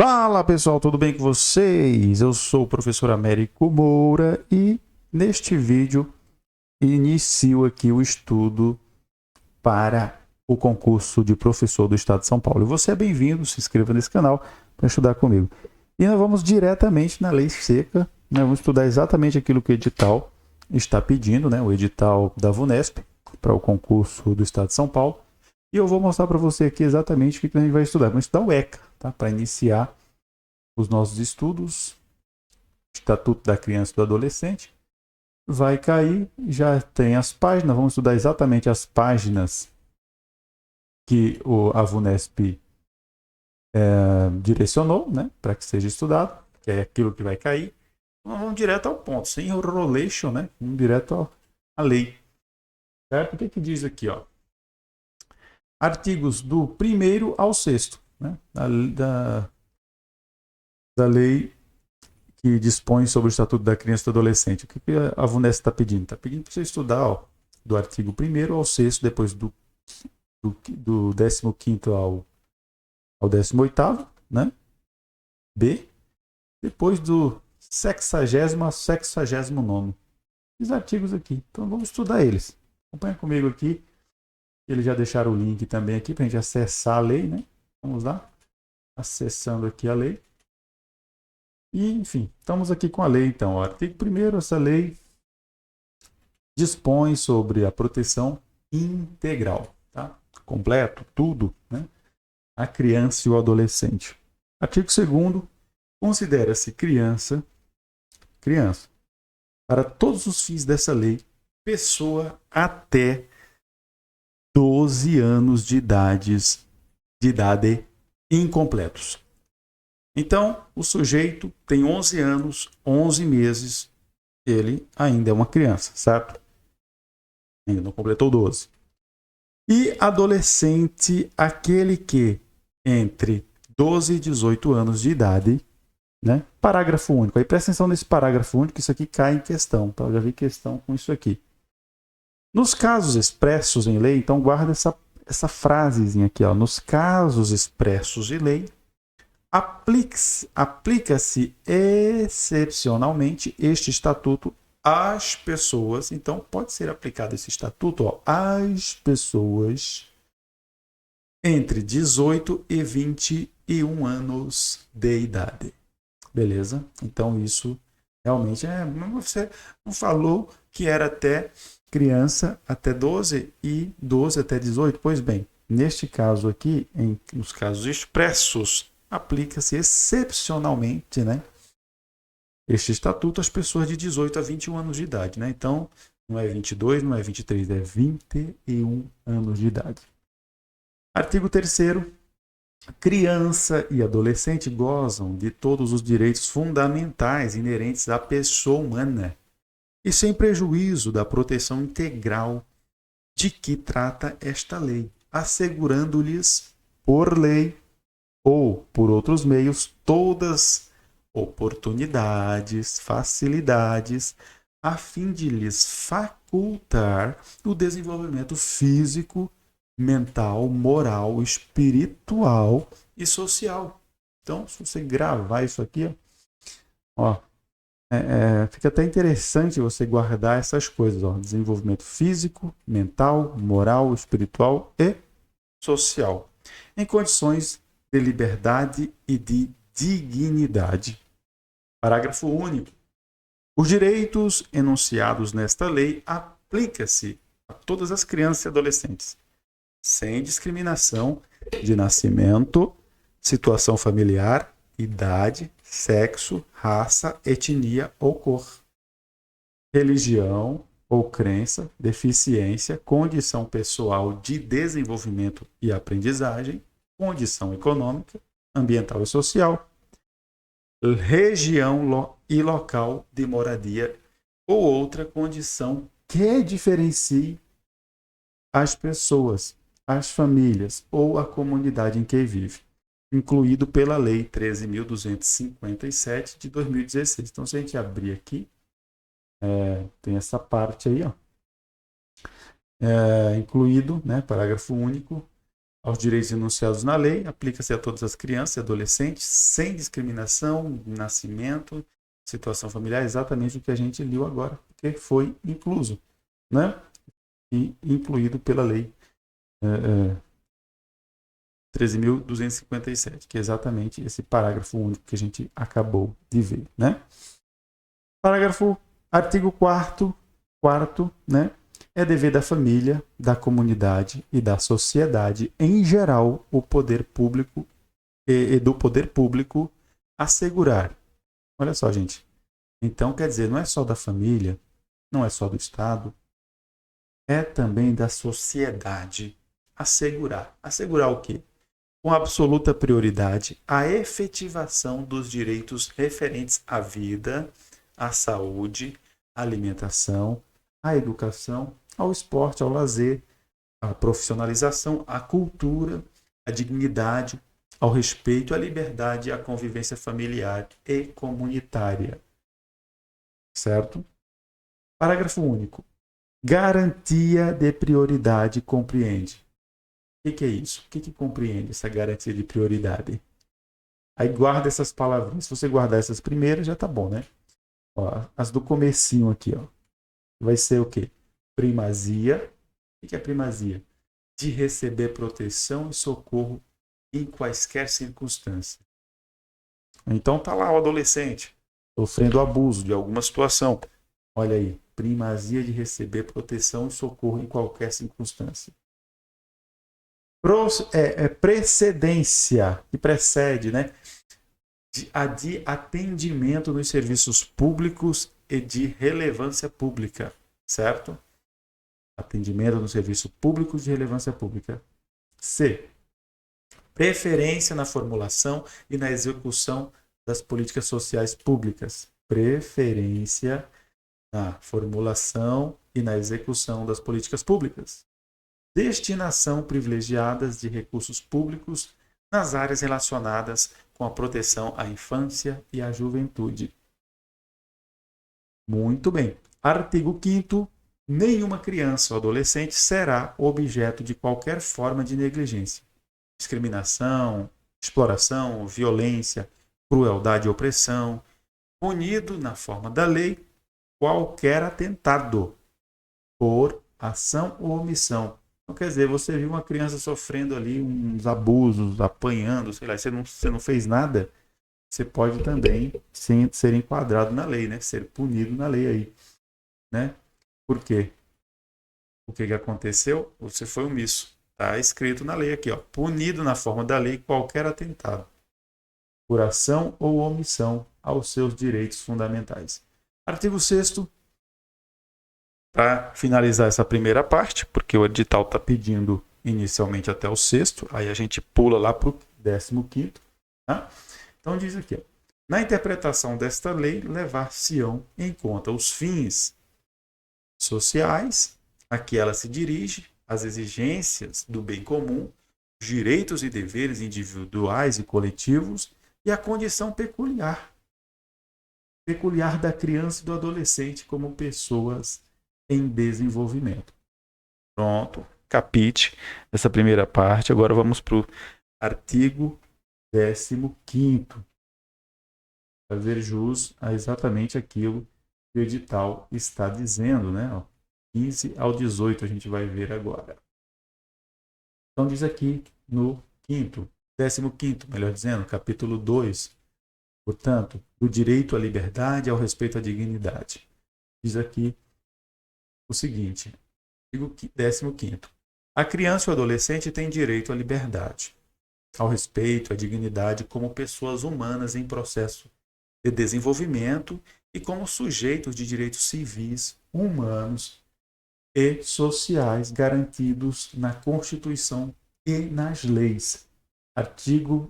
Fala pessoal, tudo bem com vocês? Eu sou o professor Américo Moura e neste vídeo inicio aqui o estudo para o concurso de professor do Estado de São Paulo. E você é bem-vindo, se inscreva nesse canal para estudar comigo. E nós vamos diretamente na lei seca, vamos estudar exatamente aquilo que o edital está pedindo, o edital da VUNESP para o concurso do Estado de São Paulo. E eu vou mostrar para você aqui exatamente o que a gente vai estudar. Vamos estudar o ECA, tá? Para iniciar os nossos estudos. Estatuto da Criança e do Adolescente. Vai cair, já tem as páginas. Vamos estudar exatamente as páginas que a VUNESP direcionou, para que seja estudado, que é aquilo que vai cair. Vamos direto ao ponto, sem enrolation, Vamos direto à lei. Certo? O que diz aqui, ó? Artigos do 1º ao 6º, da lei que dispõe sobre o Estatuto da Criança e do Adolescente. O que a VUNESP está pedindo? Está pedindo para você estudar do artigo 1º ao 6º, depois do 15º ao 18º, B, depois do 60º ao 69º. Esses artigos aqui. Então vamos estudar eles. Acompanha comigo aqui. Eles já deixaram o link também aqui para a gente acessar a lei, Vamos lá. Acessando aqui a lei. E, enfim, estamos aqui com a lei, então. O artigo 1º, essa lei dispõe sobre a proteção integral, tá? Completo, tudo, a criança e o adolescente. Artigo 2º, considera-se criança, para todos os fins dessa lei, pessoa até 12 anos de idade incompletos. Então, o sujeito tem 11 anos, 11 meses, ele ainda é uma criança, certo? Ainda não completou 12. E adolescente, aquele que entre 12 e 18 anos de idade, Parágrafo único. Aí presta atenção nesse parágrafo único, isso aqui cai em questão, tá? Eu já vi questão com isso aqui. Nos casos expressos em lei, então guarda essa frasezinha aqui, ó. Nos casos expressos em lei, aplica-se excepcionalmente este estatuto às pessoas. Então, pode ser aplicado esse estatuto às pessoas entre 18 e 21 anos de idade. Beleza? Então, isso realmente você não falou que era até criança até 12 e 12 até 18? Pois bem, neste caso aqui, nos casos expressos, aplica-se excepcionalmente, este estatuto às pessoas de 18 a 21 anos de idade, Então, não é 22, não é 23, é 21 anos de idade. Artigo 3º. Criança e adolescente gozam de todos os direitos fundamentais inerentes à pessoa humana e sem prejuízo da proteção integral de que trata esta lei, assegurando-lhes, por lei ou por outros meios, todas oportunidades, facilidades, a fim de lhes facultar o desenvolvimento físico, mental, moral, espiritual e social. Então, se você gravar isso aqui, fica até interessante você guardar essas coisas, desenvolvimento físico, mental, moral, espiritual e social, em condições de liberdade e de dignidade. Parágrafo único. Os direitos enunciados nesta lei aplicam-se a todas as crianças e adolescentes, sem discriminação de nascimento, situação familiar, idade, sexo, raça, etnia ou cor, religião ou crença, deficiência, condição pessoal de desenvolvimento e aprendizagem, condição econômica, ambiental e social, região e local de moradia ou outra condição que diferencie as pessoas, as famílias ou a comunidade em que vive, incluído pela Lei 13.257 de 2016. Então, se a gente abrir aqui, tem essa parte aí, incluído, parágrafo único, aos direitos enunciados na lei, aplica-se a todas as crianças e adolescentes, sem discriminação, nascimento, situação familiar, exatamente o que a gente leu agora, porque foi incluso, né? E incluído pela lei 13.257, que é exatamente esse parágrafo único que a gente acabou de ver, né? Artigo 4º, né? É dever da família, da comunidade e da sociedade em geral o poder público e do poder público assegurar. Olha só, gente. Então, quer dizer, não é só da família, não é só do Estado, é também da sociedade assegurar. Assegurar o quê? Com absoluta prioridade a efetivação dos direitos referentes à vida, à saúde, à alimentação, à educação, ao esporte, ao lazer, à profissionalização, à cultura, à dignidade, ao respeito, à liberdade e à convivência familiar e comunitária. Certo? Parágrafo único. Garantia de prioridade compreende. O que é isso? O que compreende essa garantia de prioridade? Aí guarda essas palavrinhas. Se você guardar essas primeiras, já tá bom, né? Ó, as do comecinho aqui, ó. Vai ser o quê? Primazia. O que é primazia? De receber proteção e socorro em quaisquer circunstâncias. Então tá lá o adolescente sofrendo abuso de alguma situação. Olha aí, primazia de receber proteção e socorro em qualquer circunstância. Precedência, que precede, né? De atendimento nos serviços públicos e de relevância pública, certo? Atendimento no serviço público de relevância pública. C. Preferência na formulação e na execução das políticas sociais públicas. Preferência na formulação e na execução das políticas públicas. Destinação privilegiadas de recursos públicos nas áreas relacionadas com a proteção à infância e à juventude. Muito bem. Artigo 5º. Nenhuma criança ou adolescente será objeto de qualquer forma de negligência, discriminação, exploração, violência, crueldade e opressão, punido na forma da lei qualquer atentado por ação ou omissão. Então, quer dizer, você viu uma criança sofrendo ali uns abusos, apanhando, sei lá, você não fez nada, você pode também ser enquadrado na lei, né? Ser punido na lei aí, né? Por quê? O que aconteceu? Você foi omisso. Está escrito na lei aqui, ó. Punido na forma da lei qualquer atentado por ação ou omissão aos seus direitos fundamentais. Artigo 6º. Para finalizar essa primeira parte, porque o edital está pedindo inicialmente até o 6º, aí a gente pula lá para o 15º. Tá? Então diz aqui, ó, na interpretação desta lei, levar-se-ão em conta os fins sociais a que ela se dirige, as exigências do bem comum, os direitos e deveres individuais e coletivos e a condição peculiar da criança e do adolescente como pessoas em desenvolvimento. Pronto, capite essa primeira parte. Agora vamos para o artigo 15º. Fazer jus a exatamente aquilo que o edital está dizendo, né? 15 ao 18 a gente vai ver agora. Então diz aqui no 15º, melhor dizendo, capítulo 2, portanto, do direito à liberdade e ao respeito à dignidade. Diz aqui o seguinte, artigo 15º. A criança e o adolescente têm direito à liberdade, ao respeito, à dignidade como pessoas humanas em processo de desenvolvimento e como sujeitos de direitos civis, humanos e sociais garantidos na Constituição e nas leis. Artigo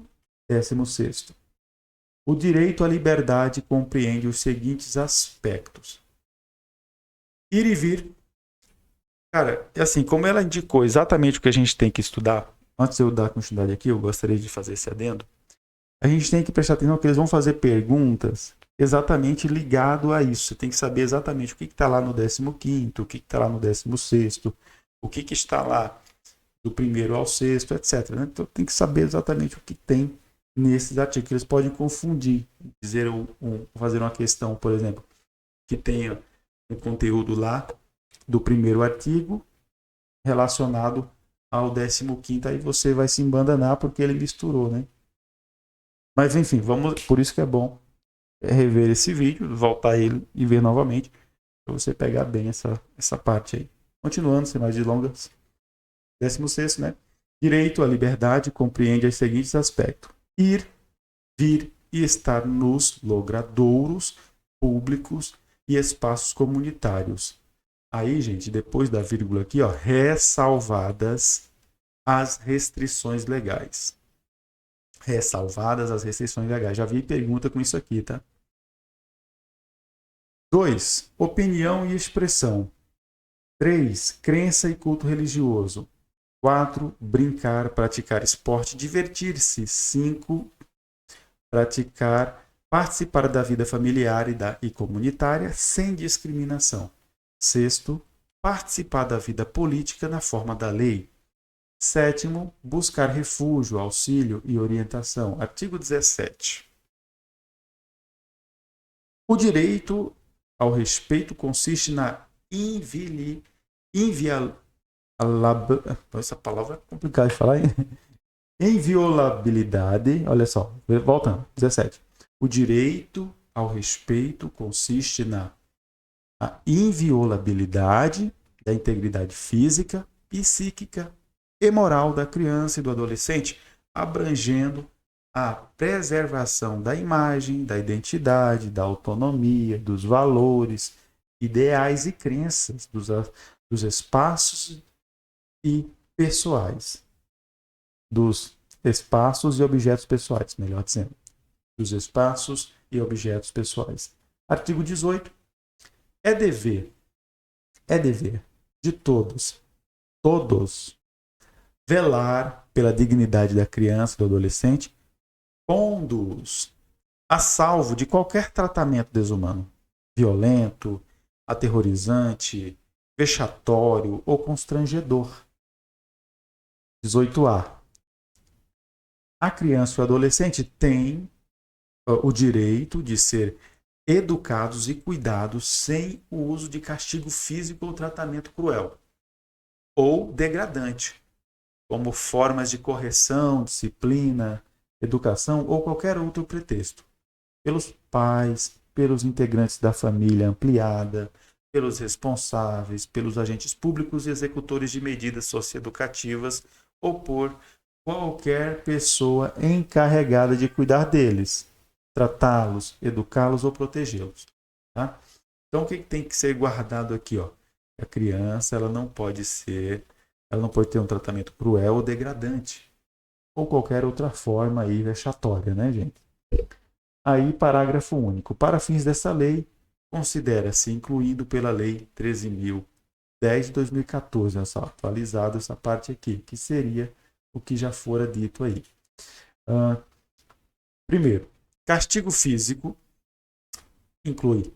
16º. O direito à liberdade compreende os seguintes aspectos. Ir e vir. Cara, assim, como ela indicou exatamente o que a gente tem que estudar, antes de eu dar continuidade aqui, eu gostaria de fazer esse adendo. A gente tem que prestar atenção que eles vão fazer perguntas exatamente ligado a isso. Você tem que saber exatamente o que está lá no 15º, o que está lá no 16º, o que está lá do primeiro ao sexto, etc. Né? Então tem que saber exatamente o que tem nesses artigos. Eles podem confundir, fazer uma questão, por exemplo, que tenha um conteúdo lá do primeiro artigo relacionado ao 15º, aí você vai se embandanar porque ele misturou, né? Mas enfim, por isso que é bom rever esse vídeo, voltar ele e ver novamente, para você pegar bem essa parte aí. Continuando, sem mais delongas. 16º, né? Direito à liberdade compreende os seguintes aspectos: ir, vir e estar nos logradouros públicos e espaços comunitários. Aí, gente, depois da vírgula aqui, ó, ressalvadas as restrições legais. Ressalvadas as restrições legais. Já vi pergunta com isso aqui, tá? 2. Opinião e expressão. 3. Crença e culto religioso. 4. Brincar, praticar esporte, divertir-se. 5. Participar da vida familiar e comunitária sem discriminação. 6. Participar da vida política na forma da lei. 7. Buscar refúgio, auxílio e orientação. Artigo 17. O direito ao respeito consiste na essa palavra é complicada de falar, hein? Inviolabilidade. Olha só, voltando. 17. O direito ao respeito consiste na inviolabilidade da integridade física, psíquica e moral da criança e do adolescente, abrangendo a preservação da imagem, da identidade, da autonomia, dos valores, ideais e crenças, dos espaços e pessoais. Dos espaços e objetos pessoais, melhor dizendo. Dos espaços e objetos pessoais. Artigo 18. É dever de todos, velar pela dignidade da criança e do adolescente, pondo-os a salvo de qualquer tratamento desumano, violento, aterrorizante, vexatório ou constrangedor. 18A. A criança e o adolescente têm o direito de ser educados e cuidados sem o uso de castigo físico ou tratamento cruel ou degradante, como formas de correção, disciplina, educação ou qualquer outro pretexto, pelos pais, pelos integrantes da família ampliada, pelos responsáveis, pelos agentes públicos e executores de medidas socioeducativas ou por qualquer pessoa encarregada de cuidar deles, tratá-los, educá-los ou protegê-los. Tá? Então, o que tem que ser guardado aqui? Ó? A criança ela não pode ter um tratamento cruel ou degradante, ou qualquer outra forma aí vexatória, né, gente? Aí, parágrafo único. Para fins dessa lei, considera-se incluído pela Lei 13.010 de 2014, atualizado essa parte aqui, que seria o que já fora dito aí. Primeiro, castigo físico inclui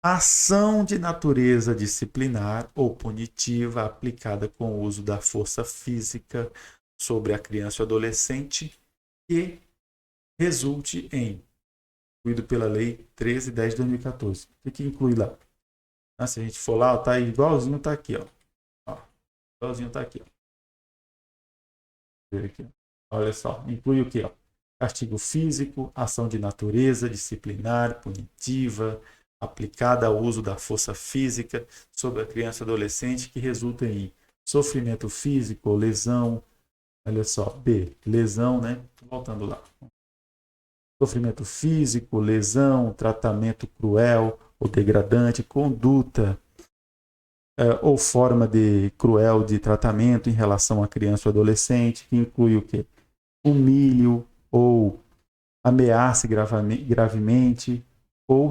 ação de natureza disciplinar ou punitiva aplicada com o uso da força física sobre a criança ou adolescente que resulte em, incluído pela Lei 13.10 de 2014. O que inclui lá? Se a gente for lá, tá igualzinho, tá aqui, ó. Igualzinho tá aqui, ó. Aqui, ó. Olha só, inclui o que, ó? Castigo físico, ação de natureza disciplinar, punitiva, aplicada ao uso da força física sobre a criança e adolescente que resulta em sofrimento físico ou lesão. Olha só, B, lesão, né? Voltando lá. Sofrimento físico, lesão, tratamento cruel ou degradante, conduta ou forma de cruel de tratamento em relação à criança ou adolescente, que inclui o quê? Humilho ou ameace gravemente ou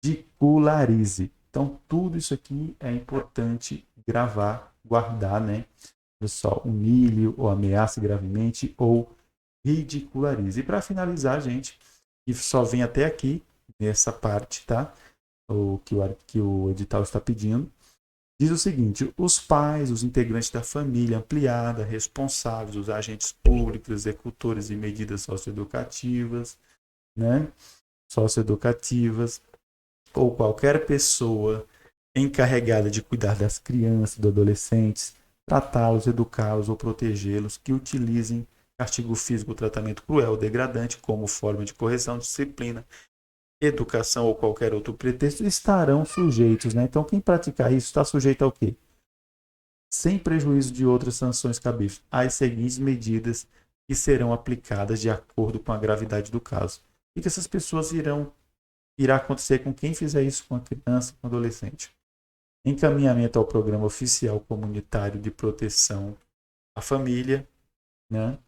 ridicularize. Então, tudo isso aqui é importante gravar, guardar, né? Pessoal, humilhe ou ameace gravemente ou ridicularize. E para finalizar, gente, e só vem até aqui, nessa parte, tá? O que o edital está pedindo. Diz o seguinte: os pais, os integrantes da família ampliada, responsáveis, os agentes públicos, executores de medidas socioeducativas, né? Socioeducativas, ou qualquer pessoa encarregada de cuidar das crianças, dos adolescentes, tratá-los, educá-los ou protegê-los, que utilizem castigo físico ou tratamento cruel ou degradante como forma de correção, disciplina, educação ou qualquer outro pretexto, estarão sujeitos, né? Então, quem praticar isso está sujeito ao quê? Sem prejuízo de outras sanções cabíveis, às seguintes medidas que serão aplicadas de acordo com a gravidade do caso. O que essas pessoas irá acontecer com quem fizer isso com a criança, com o adolescente? Encaminhamento ao programa oficial comunitário de proteção à família, né?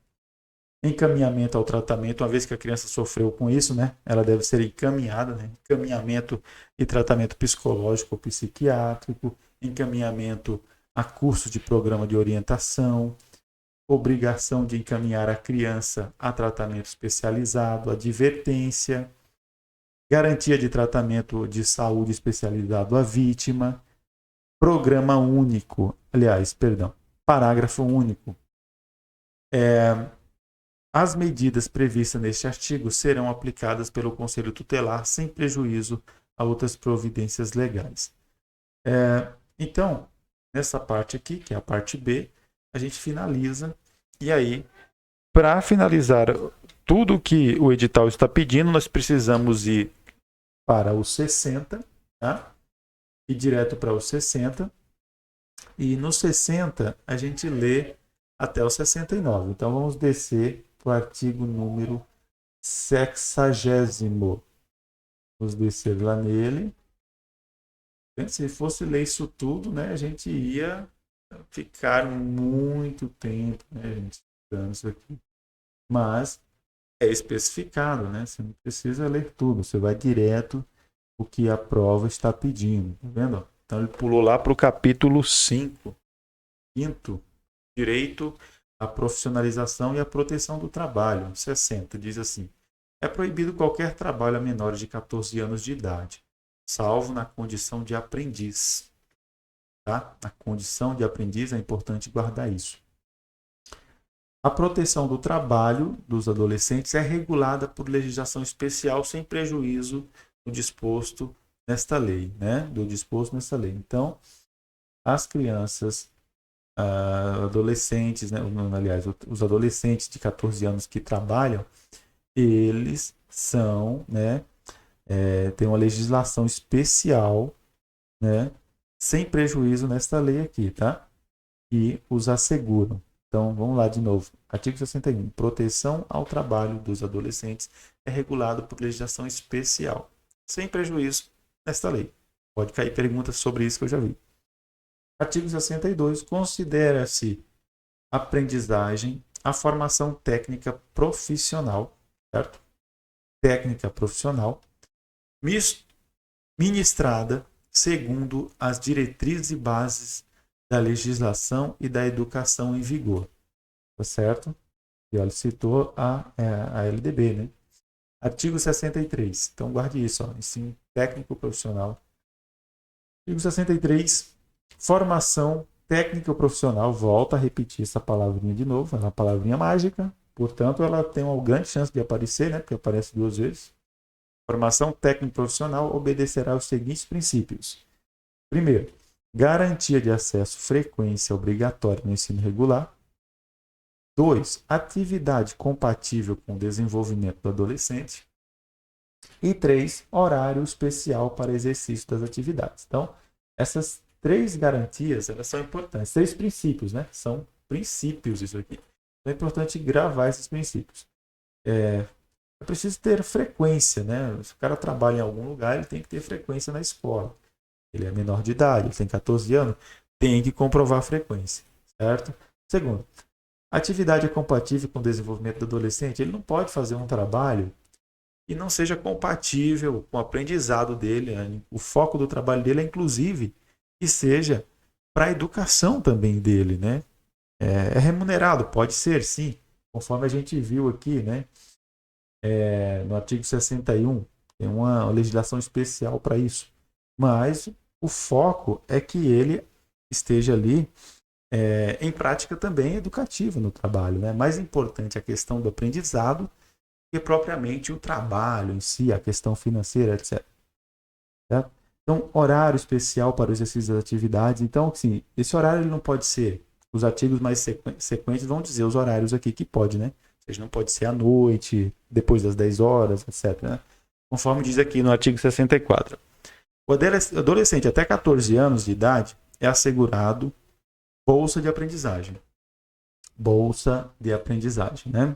Encaminhamento ao tratamento, uma vez que a criança sofreu com isso, né? Ela deve ser encaminhada, né? Encaminhamento e tratamento psicológico ou psiquiátrico, encaminhamento a curso de programa de orientação, obrigação de encaminhar a criança a tratamento especializado, advertência, garantia de tratamento de saúde especializado à vítima, programa único, parágrafo único. As medidas previstas neste artigo serão aplicadas pelo Conselho Tutelar sem prejuízo a outras providências legais. Então, nessa parte aqui, que é a parte B, a gente finaliza. E aí, para finalizar tudo que o edital está pedindo, nós precisamos ir para o 60, tá? Ir direto para o 60. E no 60, a gente lê até o 69. Então, vamos descer para o artigo número 60. Vamos descer lá nele. Se fosse ler isso tudo, né, a gente ia ficar muito tempo, né, gente, estudando isso aqui. Mas é especificado, né? Você não precisa ler tudo, você vai direto o que a prova está pedindo, tá vendo? Então ele pulou lá para o capítulo 5, quinto, direito à profissionalização e à proteção do trabalho, 60, diz assim: é proibido qualquer trabalho a menores de 14 anos de idade, salvo na condição de aprendiz. Tá? Na condição de aprendiz é importante guardar isso. A proteção do trabalho dos adolescentes é regulada por legislação especial sem prejuízo do disposto nesta lei, né? Do disposto nesta lei. Então, as crianças, adolescentes, né? Aliás, os adolescentes de 14 anos que trabalham, eles são, né? Tem uma legislação especial, né? Sem prejuízo nesta lei aqui, tá? E os asseguram. Então, vamos lá de novo. Artigo 61. Proteção ao trabalho dos adolescentes é regulado por legislação especial, sem prejuízo nesta lei. Pode cair perguntas sobre isso que eu já vi. Artigo 62. Considera-se aprendizagem a formação técnica profissional, certo? Técnica profissional, ministrada segundo as diretrizes e bases da legislação e da educação em vigor. Tá certo? E olha, citou a LDB, né? Artigo 63. Então, guarde isso, ó, ensino técnico profissional. Artigo 63. Formação técnico profissional. Volta a repetir essa palavrinha de novo. É uma palavrinha mágica. Portanto, ela tem uma grande chance de aparecer, né? Porque aparece 2 vezes. Formação técnico profissional obedecerá aos seguintes princípios. Primeiro, garantia de acesso frequência obrigatória no ensino regular. 2. Atividade compatível com o desenvolvimento do adolescente. E 3. Horário especial para exercício das atividades. Então, essas 3 garantias, elas são importantes. 3 princípios, né? São princípios isso aqui. Então, é importante gravar esses princípios. É preciso ter frequência, né? Se o cara trabalha em algum lugar, ele tem que ter frequência na escola. Ele é menor de idade, ele tem 14 anos, tem que comprovar a frequência, certo? Segundo, a atividade é compatível com o desenvolvimento do adolescente. Ele não pode fazer um trabalho que não seja compatível com o aprendizado dele. Né? O foco do trabalho dele é, inclusive, que seja para a educação também dele, né? É remunerado, pode ser, sim, conforme a gente viu aqui, né? No artigo 61, tem uma legislação especial para isso. Mas o foco é que ele esteja ali em prática também educativa no trabalho, né? Mais importante a questão do aprendizado que propriamente o trabalho em si, a questão financeira, etc. Certo? Então, horário especial para o exercício das atividades. Então, assim, esse horário ele não pode ser, os artigos mais sequentes vão dizer os horários aqui que pode, né? Ou seja, não pode ser à noite, depois das 10 horas, etc. Né? Conforme diz aqui no artigo 64. O adolescente até 14 anos de idade é assegurado bolsa de aprendizagem. Bolsa de aprendizagem, né?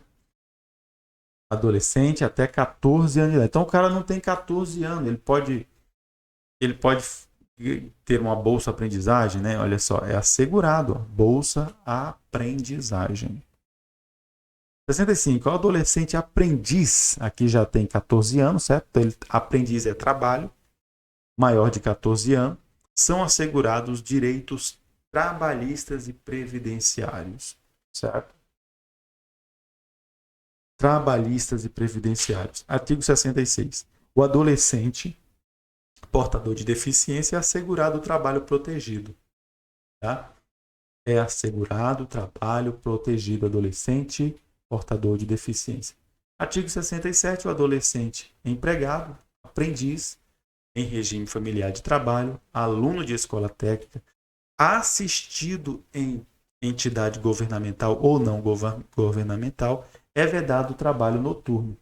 Adolescente até 14 anos de idade. Então, o cara não tem 14 anos, ele pode ter uma bolsa aprendizagem, né? Olha só, é assegurado, ó, bolsa aprendizagem. 65, o adolescente aprendiz, aqui já tem 14 anos, certo? Então, aprendiz é trabalho, maior de 14 anos, são assegurados direitos trabalhistas e previdenciários, certo? Trabalhistas e previdenciários. Artigo 66. O adolescente portador de deficiência é assegurado o trabalho protegido. Tá? É assegurado o trabalho protegido adolescente portador de deficiência. Artigo 67. O adolescente empregado, aprendiz, em regime familiar de trabalho, aluno de escola técnica, assistido em entidade governamental ou não governamental, é vedado o trabalho noturno.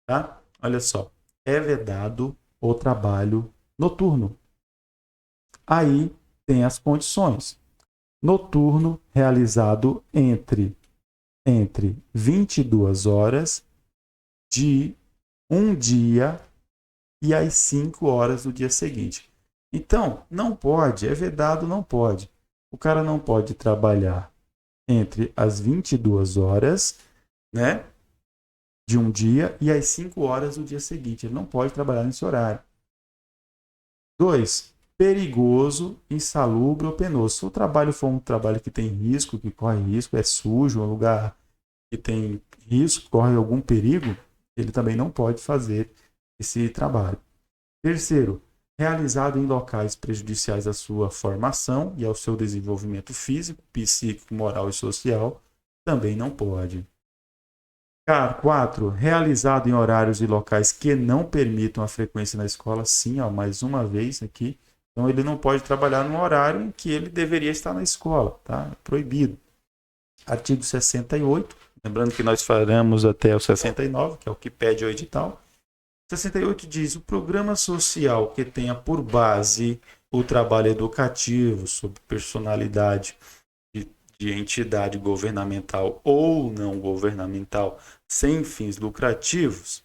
Tá? Olha só, é vedado o trabalho noturno. Aí tem as condições. Noturno realizado entre 22 horas de um dia e as 5 horas do dia seguinte. Então, não pode, é vedado, não pode. O cara não pode trabalhar entre as 22 horas, né, de um dia e as 5 horas do dia seguinte. Ele não pode trabalhar nesse horário. 2. Perigoso, insalubre ou penoso. Se o trabalho for um trabalho que tem risco, que corre risco, é sujo, um lugar que tem risco, corre algum perigo, ele também não pode fazer esse trabalho. 3. Realizado em locais prejudiciais à sua formação e ao seu desenvolvimento físico, psíquico, moral e social, também não pode. 4. Realizado em horários e locais que não permitam a frequência na escola, sim, ó, mais uma vez aqui. Então, ele não pode trabalhar no horário em que ele deveria estar na escola, tá? É proibido. Artigo 68, lembrando que nós faremos até o 69, que é o que pede o edital. 68 diz: o programa social que tenha por base o trabalho educativo sob personalidade de entidade governamental ou não governamental sem fins lucrativos,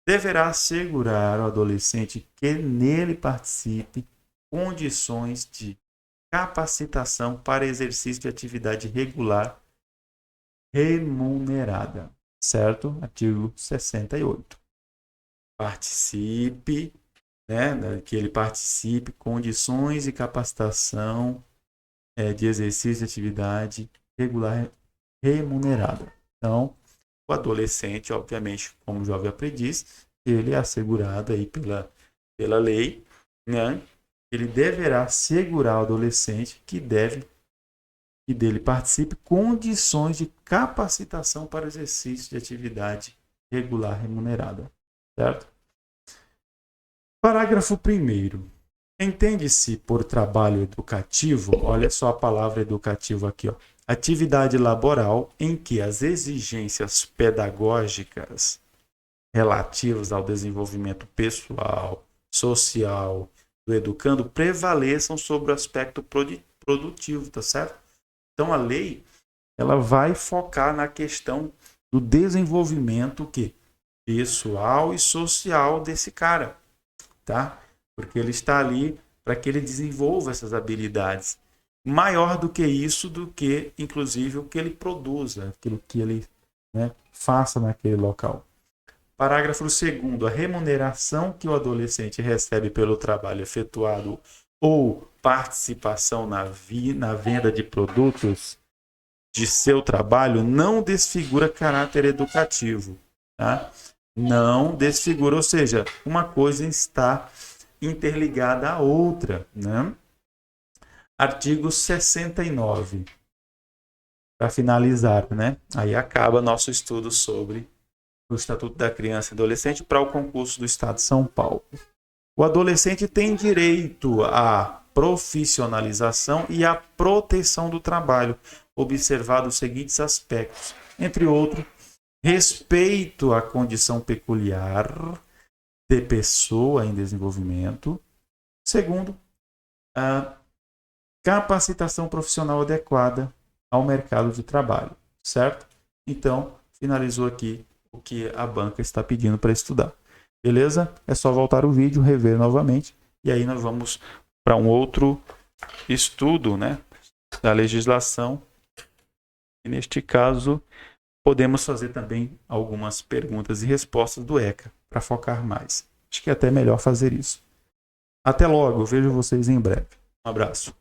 deverá assegurar ao adolescente que nele participe condições de capacitação para exercício de atividade regular remunerada. Certo? Artigo 68. Participe, né, que ele participe, condições de capacitação de exercício de atividade regular remunerada. Então, o adolescente, obviamente, como jovem aprendiz, ele é assegurado aí pela lei, né? Ele deverá assegurar ao adolescente que dele participe condições de capacitação para exercício de atividade regular remunerada. Certo? Parágrafo 1º. Entende-se por trabalho educativo, olha só a palavra educativo aqui, ó, atividade laboral em que as exigências pedagógicas relativas ao desenvolvimento pessoal, social do educando prevaleçam sobre o aspecto produtivo, tá certo? Então a lei ela vai focar na questão do desenvolvimento pessoal e social desse cara, tá? Porque ele está ali para que ele desenvolva essas habilidades. Maior do que isso, do que, inclusive, o que ele produza, aquilo que ele, né, faça naquele local. Parágrafo 2º. A remuneração que o adolescente recebe pelo trabalho efetuado ou participação na venda de produtos de seu trabalho não desfigura caráter educativo. Tá? Não desfigura, ou seja, uma coisa está interligada à outra, né? Artigo 69. Para finalizar, né? Aí acaba nosso estudo sobre o Estatuto da Criança e Adolescente para o concurso do Estado de São Paulo. O adolescente tem direito à profissionalização e à proteção do trabalho, observado os seguintes aspectos, entre outros, respeito à condição peculiar de pessoa em desenvolvimento. Segundo, a capacitação profissional adequada ao mercado de trabalho, certo? Então, finalizou aqui o que a banca está pedindo para estudar. Beleza? É só voltar o vídeo, rever novamente, e aí nós vamos para um outro estudo, né, da legislação. E neste caso, podemos fazer também algumas perguntas e respostas do ECA, para focar mais. Acho que é até melhor fazer isso. Até logo, vejo vocês em breve. Um abraço.